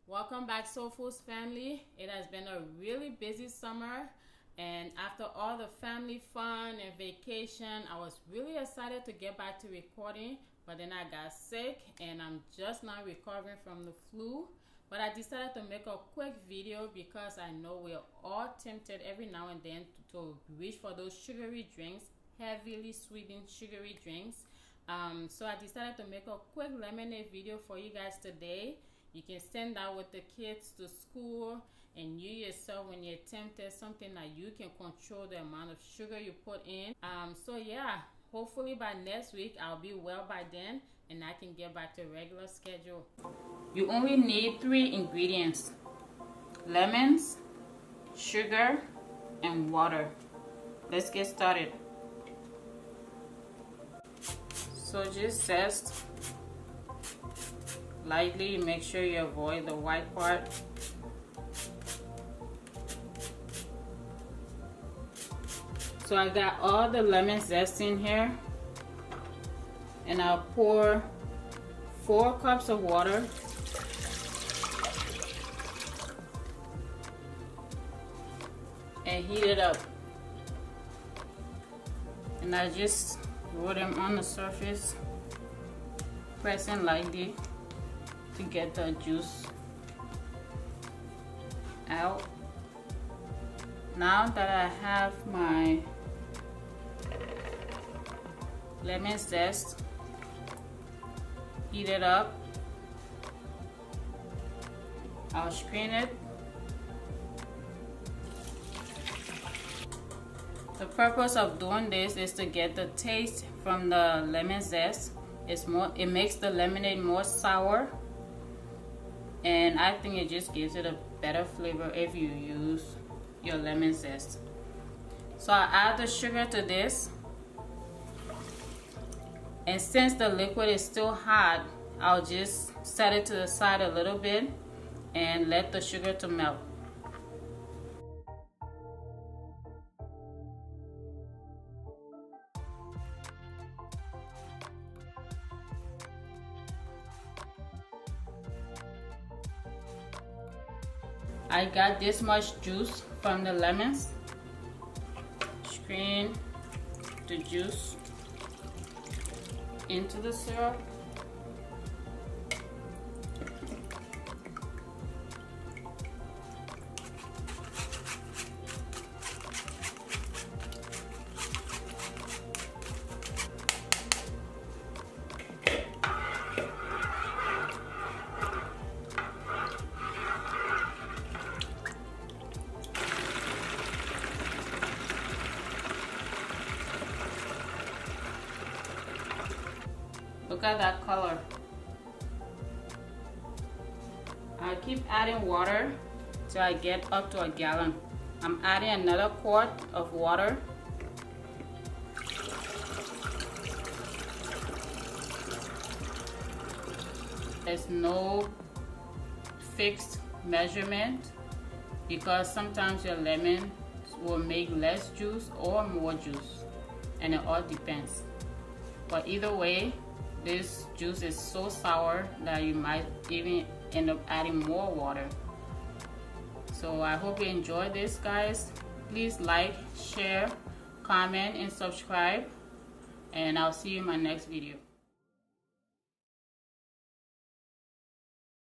Welcome back, SoeFoods family. It has been a really busy summer, and after all the family fun and vacation, I was really excited to get back to recording, but then I got sick and I'm just now recovering from the flu. But I decided to make a quick video because I know we're all tempted every now and then to reach for those sugary drinks, heavily sweetened sugary drinks. So I decided to make a quick lemonade video for you guys today. You can send that with the kids to school, and you yourself, when you're tempted, something that you can control the amount of sugar you put in. So yeah, hopefully by next week I'll be well by then and I can get back to regular schedule. You only need 3 ingredients: lemons, sugar, and water. Let's get started. So just zest lightly. Make sure you avoid the white part. So I got all the lemon zest in here, and I'll pour 4 cups of water. And heat it up. And I just roll them on the surface, pressing lightly to get the juice out. Now that I have my lemon zest heated up, I'll strain it. The purpose of doing this is to get the taste from the lemon zest. It makes the lemonade more sour, and I think it just gives it a better flavor if you use your lemon zest. So I add the sugar to this, and since the liquid is still hot, I'll just set it to the side a little bit and let the sugar to melt. I got this much juice from the lemons. Strain the juice into the syrup. Look at that color. I keep adding water till I get up to a gallon. I'm adding another quart of water. There's no fixed measurement because sometimes your lemon will make less juice or more juice, and it all depends. But either way, this juice is so sour that you might even end up adding more water. So I hope you enjoyed this, guys. Please like, share, comment, and subscribe. And I'll see you in my next video.